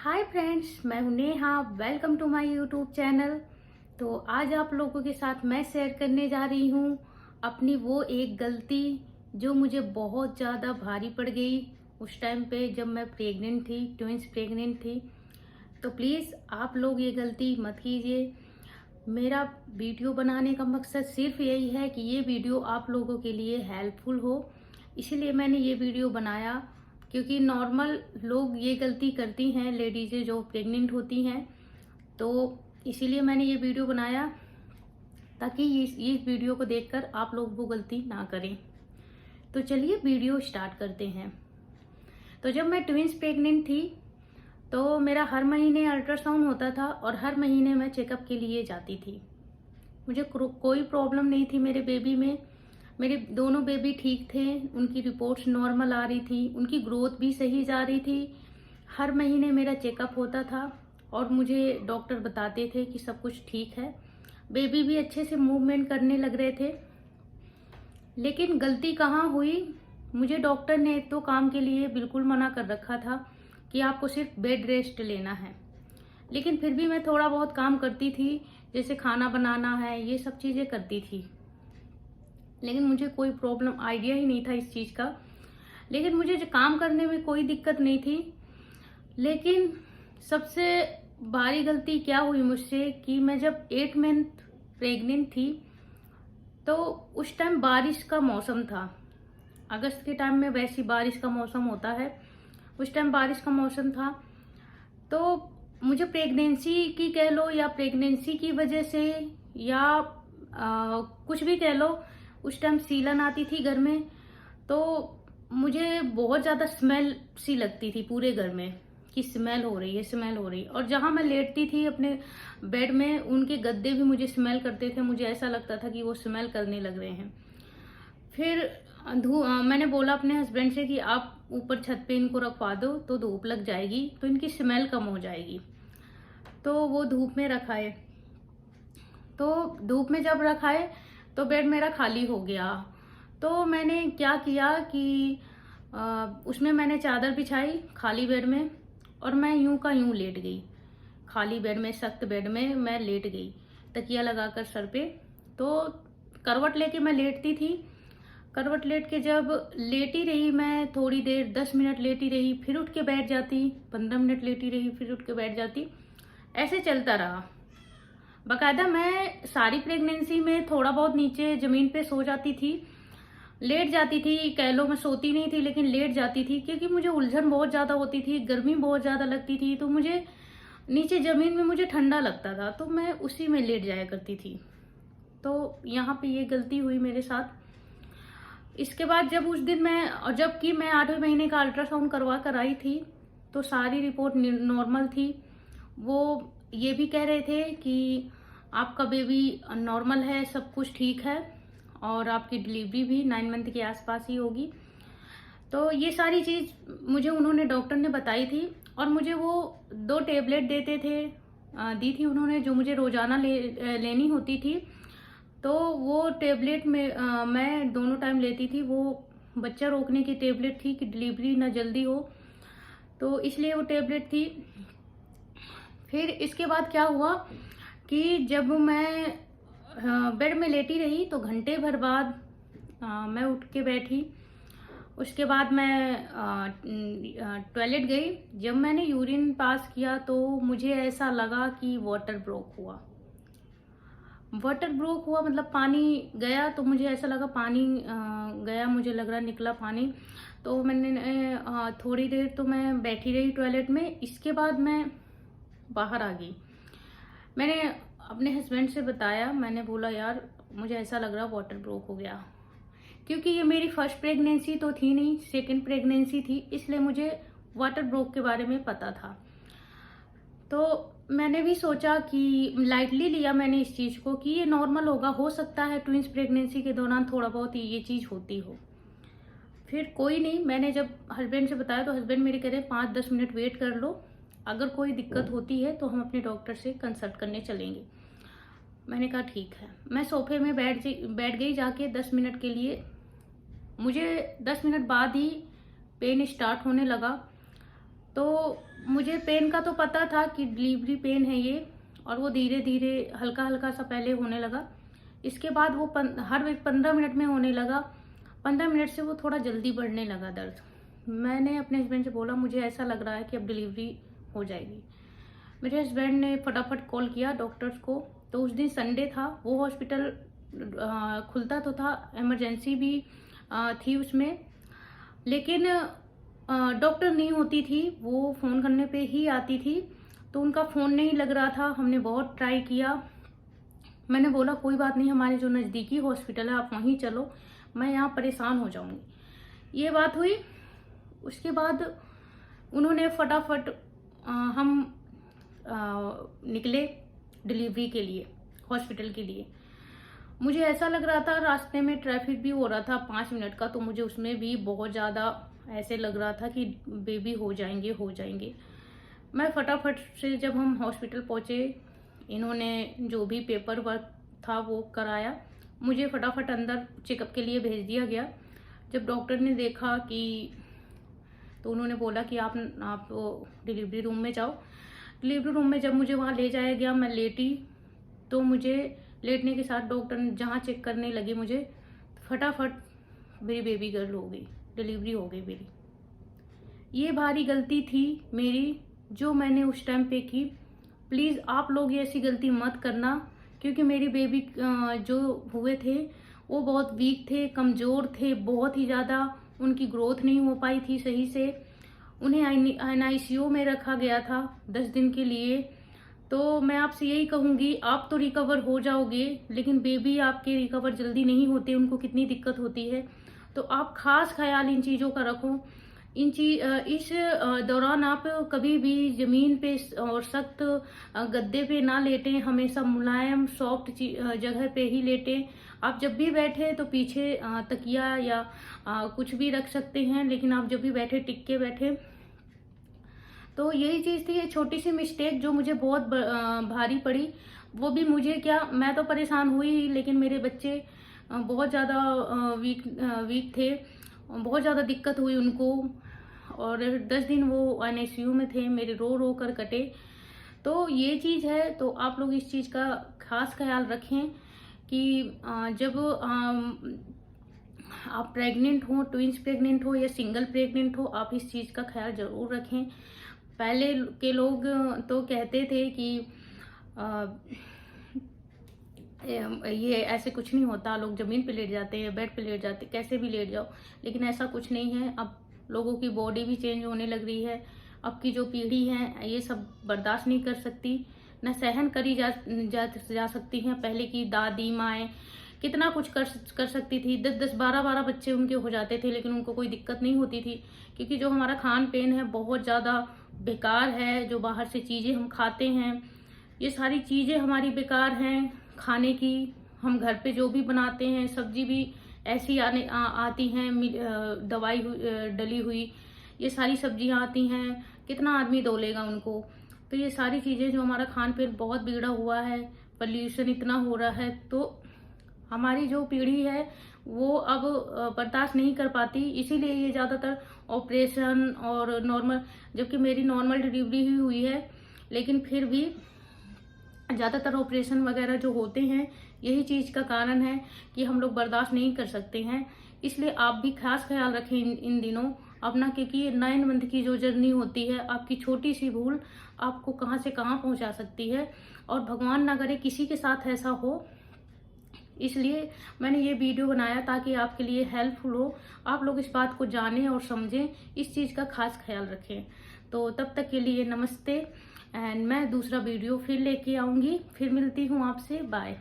हाय friends, मैं हूं Neha. Welcome to my YouTube channel. तो आज आप लोगों के साथ मैं शेयर करने जा रही हूं अपनी वो एक गलती जो मुझे बहुत ज़्यादा भारी पड़ गई उस टाइम पे जब मैं प्रेग्नेंट थी, ट्विंस प्रेग्नेंट थी। तो प्लीज़ आप लोग ये गलती मत कीजिए। मेरा वीडियो बनाने का मकसद सिर्फ यही है कि ये वीडियो आप लोगों के लिए हेल्पफुल हो, इसीलिए मैंने ये वीडियो बनाया। क्योंकि नॉर्मल लोग ये गलती करती हैं, लेडीज़ें जो प्रेग्नेंट होती हैं, तो इसीलिए मैंने ये वीडियो बनाया ताकि इस वीडियो को देखकर आप लोग वो गलती ना करें। तो चलिए वीडियो स्टार्ट करते हैं। तो जब मैं ट्विंस प्रेग्नेंट थी तो मेरा हर महीने अल्ट्रासाउंड होता था और हर महीने मैं चेकअप के लिए जाती थी। मुझे कोई प्रॉब्लम नहीं थी मेरे बेबी में। मेरे दोनों बेबी ठीक थे, उनकी रिपोर्ट्स नॉर्मल आ रही थी, उनकी ग्रोथ भी सही जा रही थी। हर महीने मेरा चेकअप होता था और मुझे डॉक्टर बताते थे कि सब कुछ ठीक है। बेबी भी अच्छे से मूवमेंट करने लग रहे थे। लेकिन गलती कहाँ हुई, मुझे डॉक्टर ने एक तो काम के लिए बिल्कुल मना कर रखा था कि आपको सिर्फ बेड रेस्ट लेना है। लेकिन फिर भी मैं थोड़ा बहुत काम करती थी, जैसे खाना बनाना है, ये सब चीज़ें करती थी। लेकिन मुझे कोई प्रॉब्लम आइडिया ही नहीं था इस चीज़ का। लेकिन मुझे जो काम करने में कोई दिक्कत नहीं थी। लेकिन सबसे भारी गलती क्या हुई मुझसे कि मैं जब 8 मंथ प्रेग्नेंट थी तो उस टाइम बारिश का मौसम था। अगस्त के टाइम में वैसी बारिश का मौसम होता है, उस टाइम बारिश का मौसम था। तो मुझे प्रेगनेंसी की कह लो या प्रेगनेंसी की वजह से या कुछ भी कह लो, उस टाइम सीलन आती थी घर में। तो मुझे बहुत ज़्यादा स्मेल सी लगती थी पूरे घर में कि स्मेल हो रही है, स्मेल हो रही है। और जहाँ मैं लेटती थी अपने बेड में, उनके गद्दे भी मुझे स्मेल करते थे। मुझे ऐसा लगता था कि वो स्मेल करने लग रहे हैं। फिर मैंने बोला अपने हस्बैंड से कि आप ऊपर छत पे इनको रखवा दो तो धूप लग जाएगी तो इनकी स्मेल कम हो जाएगी। तो वो धूप में रखाए। तो धूप में जब रखाए तो बेड मेरा खाली हो गया। तो मैंने क्या किया कि उसमें मैंने चादर बिछाई खाली बेड में और मैं यूं का यूं लेट गई। खाली बेड में, सख्त बेड में मैं लेट गई, तकिया लगाकर सर पे। तो करवट लेके मैं लेटती थी। करवट लेट के जब लेटी रही मैं थोड़ी देर, 10 मिनट लेटी रही, फिर उठ के बैठ जाती, 15 मिनट लेटी रही, फिर उठ के बैठ जाती। ऐसे चलता रहा। बकायदा मैं सारी प्रेगनेंसी में थोड़ा बहुत नीचे जमीन पे सो जाती थी, लेट जाती थी। कह लो मैं सोती नहीं थी लेकिन लेट जाती थी, क्योंकि मुझे उलझन बहुत ज़्यादा होती थी, गर्मी बहुत ज़्यादा लगती थी। तो मुझे नीचे जमीन में मुझे ठंडा लगता था, तो मैं उसी में लेट जाया करती थी। तो यहाँ पे ये गलती हुई मेरे साथ। इसके बाद जब उस दिन मैं, जबकि मैं 8वें महीने का अल्ट्रासाउंड करवा कर आई थी तो सारी रिपोर्ट नॉर्मल थी। वो ये भी कह रहे थे कि आपका बेबी नॉर्मल है, सब कुछ ठीक है और आपकी डिलीवरी भी 9 मंथ के आसपास ही होगी। तो ये सारी चीज़ मुझे उन्होंने, डॉक्टर ने बताई थी। और मुझे वो 2 टेबलेट देते थे, दी थी उन्होंने, जो मुझे रोजाना लेनी होती थी। तो वो टेबलेट में मैं दोनों टाइम लेती थी। वो बच्चा रोकने की टेबलेट थी कि डिलीवरी ना जल्दी हो, तो इसलिए वो टेबलेट थी। फिर इसके बाद क्या हुआ कि जब मैं बेड में लेटी रही तो घंटे भर बाद मैं उठ के बैठी। उसके बाद मैं टॉयलेट गई। जब मैंने यूरिन पास किया तो मुझे ऐसा लगा कि वाटर ब्रोक हुआ। वाटर ब्रोक हुआ मतलब पानी गया, तो मुझे ऐसा लगा पानी गया, मुझे लग रहा निकला पानी। तो मैंने थोड़ी देर तो मैं बैठी रही टॉयलेट में। इसके बाद मैं बाहर आ गई। मैंने अपने हस्बैंड से बताया, मैंने बोला यार मुझे ऐसा लग रहा वाटर ब्रोक हो गया। क्योंकि ये मेरी फर्स्ट प्रेगनेंसी तो थी नहीं, सेकंड प्रेगनेंसी थी, इसलिए मुझे वाटर ब्रोक के बारे में पता था। तो मैंने भी सोचा कि लाइटली लिया मैंने इस चीज़ को कि ये नॉर्मल होगा, हो सकता है ट्विंस प्रेगनेंसी के दौरान थोड़ा बहुत ये चीज़ होती हो। फिर कोई नहीं, मैंने जब हस्बैंड से बताया तो हस्बैंड मेरे कह रहे 5-10 मिनट वेट कर लो, अगर कोई दिक्कत होती है तो हम अपने डॉक्टर से कंसल्ट करने चलेंगे। मैंने कहा ठीक है। मैं सोफे में बैठ गई जाके 10 मिनट के लिए। मुझे 10 मिनट बाद ही पेन स्टार्ट होने लगा। तो मुझे पेन का तो पता था कि डिलीवरी पेन है ये, और वो धीरे धीरे हल्का हल्का सा पहले होने लगा। इसके बाद वो हर एक 15 मिनट में होने लगा। 15 मिनट से वो थोड़ा जल्दी बढ़ने लगा दर्द। मैंने अपने हस्बैंड से बोला मुझे ऐसा लग रहा है कि अब डिलीवरी हो जाएगी। मेरे हस्बैंड ने फटाफट कॉल किया डॉक्टर्स को। तो उस दिन संडे था, वो हॉस्पिटल खुलता तो था, इमरजेंसी भी थी उसमें, लेकिन डॉक्टर नहीं होती थी, वो फ़ोन करने पे ही आती थी। तो उनका फ़ोन नहीं लग रहा था। हमने बहुत ट्राई किया। मैंने बोला कोई बात नहीं, हमारे जो नज़दीकी हॉस्पिटल है आप वहीं चलो, मैं यहाँ परेशान हो जाऊंगी। ये बात हुई। उसके बाद उन्होंने फटाफट हम निकले डिलीवरी के लिए, हॉस्पिटल के लिए। मुझे ऐसा लग रहा था, रास्ते में ट्रैफिक भी हो रहा था 5 मिनट का, तो मुझे उसमें भी बहुत ज़्यादा ऐसे लग रहा था कि बेबी हो जाएंगे। मैं फटाफट से जब हम हॉस्पिटल पहुँचे, इन्होंने जो भी पेपर वर्क था वो कराया। मुझे फटाफट अंदर चेकअप के लिए भेज दिया गया। जब डॉक्टर ने देखा कि, तो उन्होंने बोला कि आप डिलीवरी रूम में जाओ। डिलीवरी रूम में जब मुझे वहाँ ले जाया गया, मैं लेटी, तो मुझे लेटने के साथ डॉक्टर ने जहाँ चेक करने लगे मुझे, फटाफट मेरी बेबी गर्ल हो गई, डिलीवरी हो गई मेरी। ये भारी गलती थी मेरी जो मैंने उस टाइम पे की। प्लीज़ आप लोग ये ऐसी गलती मत करना, क्योंकि मेरी बेबी जो हुए थे वो बहुत वीक थे, कमज़ोर थे, बहुत ही ज़्यादा। उनकी ग्रोथ नहीं हो पाई थी सही से। उन्हें NICU में रखा गया था 10 दिन के लिए। तो मैं आपसे यही कहूँगी, आप तो रिकवर हो जाओगे, लेकिन बेबी आपके रिकवर जल्दी नहीं होते, उनको कितनी दिक्कत होती है। तो आप खास ख्याल इन चीज़ों का रखो। इस दौरान आप कभी भी ज़मीन पे और सख्त गद्दे पे ना लेटें, हमेशा मुलायम सॉफ्ट जगह पे ही लेटें। आप जब भी बैठे तो पीछे तकिया या कुछ भी रख सकते हैं, लेकिन आप जब भी बैठे टिक के बैठे। तो यही चीज़ थी, ये छोटी सी मिस्टेक जो मुझे बहुत भारी पड़ी। वो भी मुझे क्या, मैं तो परेशान हुई, लेकिन मेरे बच्चे बहुत ज़्यादा वीक थे, बहुत ज़्यादा दिक्कत हुई उनको, और 10 दिन वो NICU में थे, मेरे रो रो कर कटे। तो ये चीज़ है, तो आप लोग इस चीज़ का खास ख्याल रखें कि जब आप प्रेग्नेंट हो, ट्विंस प्रेग्नेंट हो या सिंगल प्रेग्नेंट हो, आप इस चीज़ का ख्याल ज़रूर रखें। पहले के लोग तो कहते थे कि ये ऐसे कुछ नहीं होता, लोग ज़मीन पे लेट जाते हैं, बेड पे लेट जाते, कैसे भी लेट जाओ, लेकिन ऐसा कुछ नहीं है। अब लोगों की बॉडी भी चेंज होने लग रही है। अब की जो पीढ़ी है ये सब बर्दाश्त नहीं कर सकती, न सहन करी जा सकती हैं। पहले की दादी माएँ कितना कुछ कर सकती थी, 10-10, 12-12 बच्चे उनके हो जाते थे, लेकिन उनको कोई दिक्कत नहीं होती थी। क्योंकि जो हमारा खान पीन है बहुत ज़्यादा बेकार है, जो बाहर से चीज़ें हम खाते हैं, ये सारी चीज़ें हमारी बेकार हैं खाने की। हम घर पे जो भी बनाते हैं, सब्जी भी ऐसी आती हैं दवाई डली हुई, ये सारी सब्जियां आती हैं, कितना आदमी धो लेगा उनको। तो ये सारी चीज़ें, जो हमारा खान पीन बहुत बिगड़ा हुआ है, पोल्यूशन इतना हो रहा है, तो हमारी जो पीढ़ी है वो अब बर्दाश्त नहीं कर पाती। इसीलिए ये ज़्यादातर ऑपरेशन और नॉर्मल, जबकि मेरी नॉर्मल डिलीवरी ही हुई है, लेकिन फिर भी ज़्यादातर ऑपरेशन वगैरह जो होते हैं, यही चीज़ का कारण है कि हम लोग बर्दाश्त नहीं कर सकते हैं। इसलिए आप भी खास ख्याल रखें इन दिनों अपना, क्योंकि 9 मंथ की जो जर्नी होती है, आपकी छोटी सी भूल आपको कहाँ से कहाँ पहुँचा सकती है, और भगवान ना करे किसी के साथ ऐसा हो। इसलिए मैंने ये वीडियो बनाया ताकि आपके लिए हेल्पफुल हो, आप लोग इस बात को जानें और समझें, इस चीज़ का खास ख्याल रखें। तो तब तक के लिए नमस्ते, एंड मैं दूसरा वीडियो फिर लेके आऊँगी, फिर मिलती हूँ आपसे, बाय।